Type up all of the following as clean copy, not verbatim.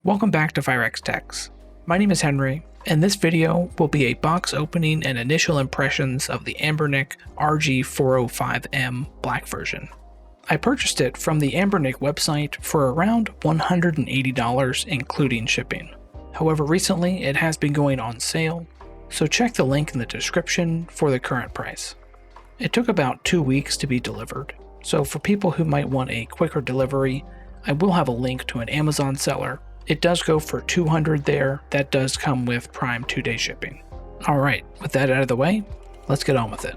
Welcome back to Firex Techs. My name is Henry, and this video will be a box opening and initial impressions of the Anbernic RG405m black version. I purchased it from the Anbernic website for around $180 including shipping. However, recently it has been going on sale, so check the link in the description for the current price. It took about 2 weeks to be delivered, so for people who might want a quicker delivery, I will have a link to an Amazon seller. It does go for $200 there. That does come with Prime 2-day shipping. Alright, with that out of the way, let's get on with it.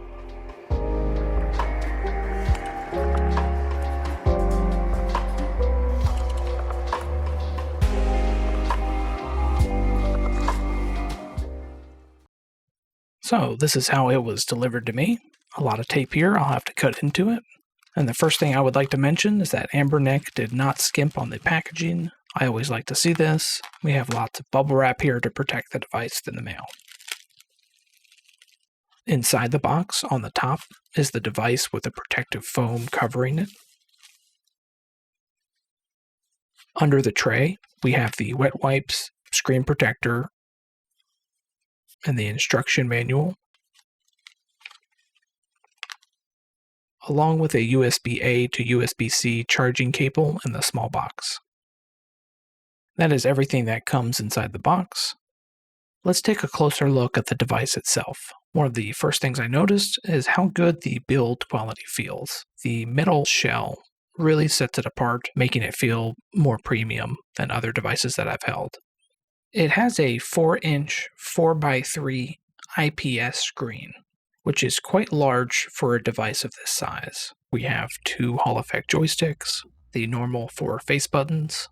So this is how it was delivered to me. A lot of tape here, I'll have to cut into it. And the first thing I would like to mention is that Anbernic did not skimp on the packaging. I always like to see this. We have lots of bubble wrap here to protect the device in the mail. Inside the box, on the top, is the device with a protective foam covering it. Under the tray, we have the wet wipes, screen protector, and the instruction manual, along with a USB-A to USB-C charging cable in the small box. That is everything that comes inside the box. Let's take a closer look at the device itself. One of the first things I noticed is how good the build quality feels. The metal shell really sets it apart, making it feel more premium than other devices that I've held. It has a 4-inch 4x3 IPS screen, which is quite large for a device of this size. We have 2 Hall effect joysticks, the normal 4 face buttons,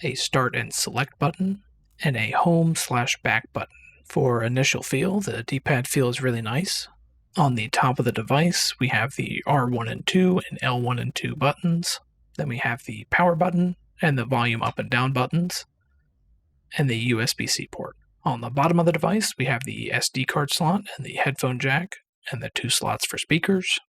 a start and select button, and a home/back button. For initial feel, the D-pad feels really nice. On the top of the device, we have the R1 and 2 and L1 and 2 buttons. Then we have the power button and the volume up and down buttons, and the USB-C port. On the bottom of the device, we have the SD card slot and the headphone jack, and the 2 slots for speakers.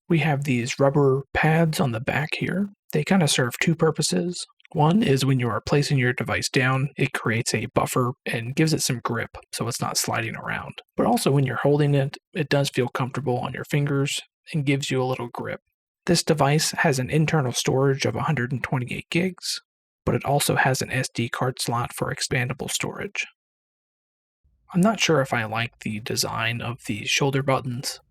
We have these rubber pads on the back here. They kind of serve 2 purposes. One is when you are placing your device down, it creates a buffer and gives it some grip so it's not sliding around. But also when you're holding it, it does feel comfortable on your fingers and gives you a little grip. This device has an internal storage of 128 gigs, but it also has an SD card slot for expandable storage. I'm not sure if I like the design of the shoulder buttons.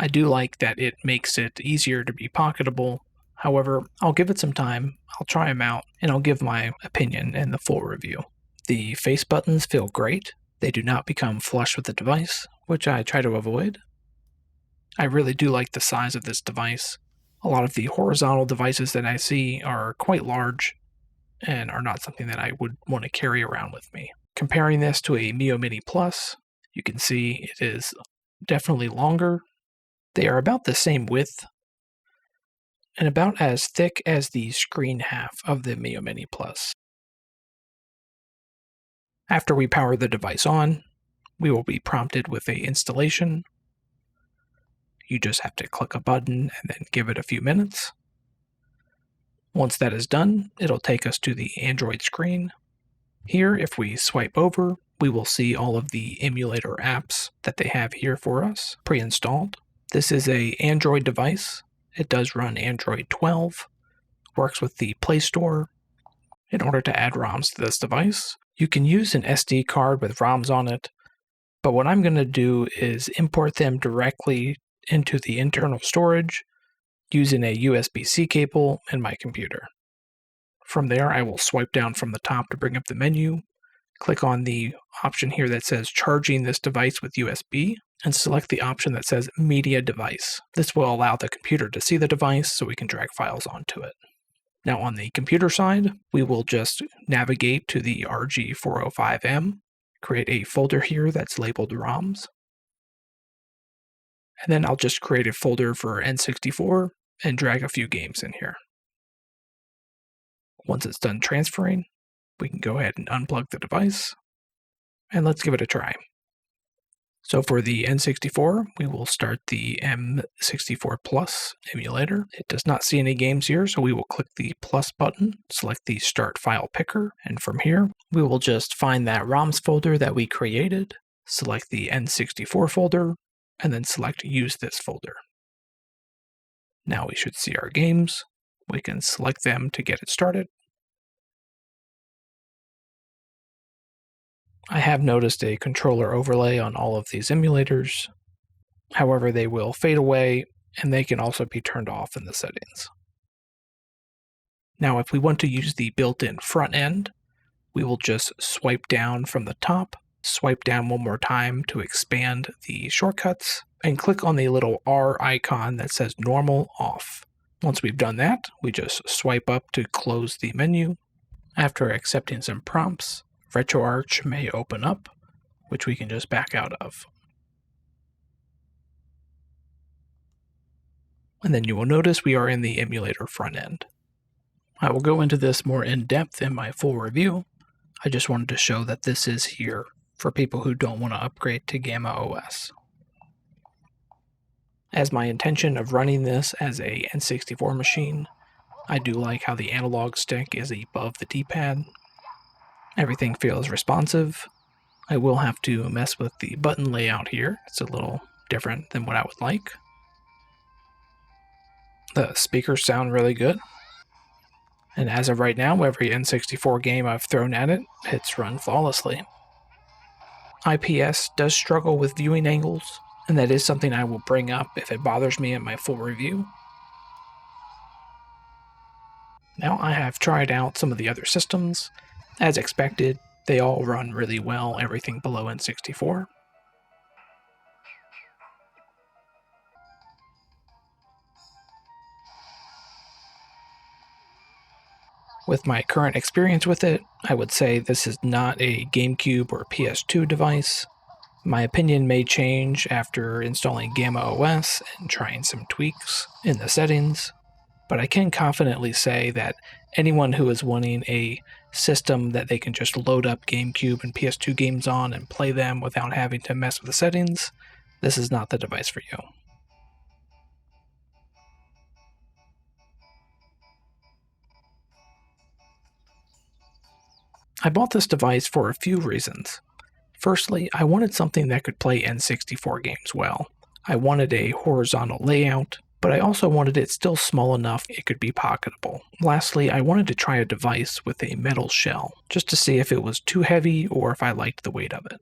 I do like that it makes it easier to be pocketable. However, I'll give it some time, I'll try them out, and I'll give my opinion in the full review. The face buttons feel great. They do not become flush with the device, which I try to avoid. I really do like the size of this device. A lot of the horizontal devices that I see are quite large and are not something that I would want to carry around with me. Comparing this to a Mio Mini Plus, you can see it is definitely longer. They are about the same width and about as thick as the screen half of the Mio Mini Plus. After we power the device on, we will be prompted with an installation. You just have to click a button and then give it a few minutes. Once that is done, it'll take us to the Android screen. Here, if we swipe over, we will see all of the emulator apps that they have here for us, pre-installed. This is an Android device. It does run Android 12, works with the Play Store. In order to add ROMs to this device, you can use an SD card with ROMs on it, but what I'm going to do is import them directly into the internal storage using a USB-C cable in my computer. From there, I will swipe down from the top to bring up the menu, click on the option here that says charging this device with USB, and select the option that says Media Device. This will allow the computer to see the device so we can drag files onto it. Now on the computer side, we will just navigate to the RG405m, create a folder here that's labeled ROMs, and then I'll just create a folder for N64 and drag a few games in here. Once it's done transferring, we can go ahead and unplug the device, and let's give it a try. So for the N64, we will start the M64 Plus emulator. It does not see any games here, so we will click the plus button, select the Start File Picker, and from here, we will just find that ROMs folder that we created, select the N64 folder, and then select Use This folder. Now we should see our games. We can select them to get it started. I have noticed a controller overlay on all of these emulators. However, they will fade away, and they can also be turned off in the settings. Now, if we want to use the built-in front end, we will just swipe down from the top, swipe down one more time to expand the shortcuts, and click on the little R icon that says Normal Off. Once we've done that, we just swipe up to close the menu. After accepting some prompts, RetroArch may open up, which we can just back out of. And then you will notice we are in the emulator front end. I will go into this more in depth in my full review. I just wanted to show that this is here for people who don't want to upgrade to Gamma OS. As my intention of running this as a N64 machine, I do like how the analog stick is above the D-pad. Everything feels responsive. I will have to mess with the button layout here. It's a little different than what I would like. The speakers sound really good. And as of right now, every N64 game I've thrown at it, it's run flawlessly. IPS does struggle with viewing angles, and that is something I will bring up if it bothers me in my full review. Now I have tried out some of the other systems. As expected, they all run really well, everything below N64. With my current experience with it, I would say this is not a GameCube or PS2 device. My opinion may change after installing Gamma OS and trying some tweaks in the settings, but I can confidently say that anyone who is wanting a system that they can just load up GameCube and PS2 games on and play them without having to mess with the settings, this is not the device for you. I bought this device for a few reasons. Firstly, I wanted something that could play N64 games well. I wanted a horizontal layout, but I also wanted it still small enough it could be pocketable. Lastly, I wanted to try a device with a metal shell, just to see if it was too heavy or if I liked the weight of it.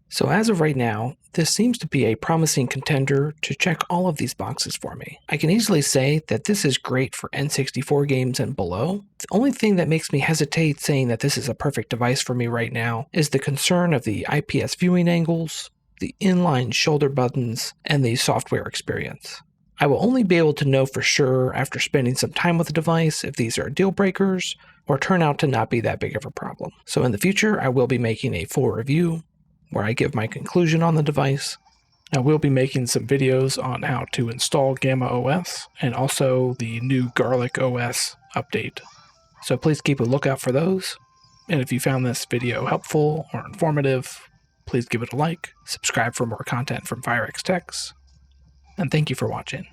So as of right now, this seems to be a promising contender to check all of these boxes for me. I can easily say that this is great for N64 games and below. The only thing that makes me hesitate saying that this is a perfect device for me right now is the concern of the IPS viewing angles, the inline shoulder buttons, and the software experience. I will only be able to know for sure after spending some time with the device if these are deal breakers or turn out to not be that big of a problem. So in the future, I will be making a full review where I give my conclusion on the device. I will be making some videos on how to install Gamma OS and also the new Garlic OS update. So please keep a lookout for those. And if you found this video helpful or informative, please give it a like, subscribe for more content from FireX Techs, and thank you for watching.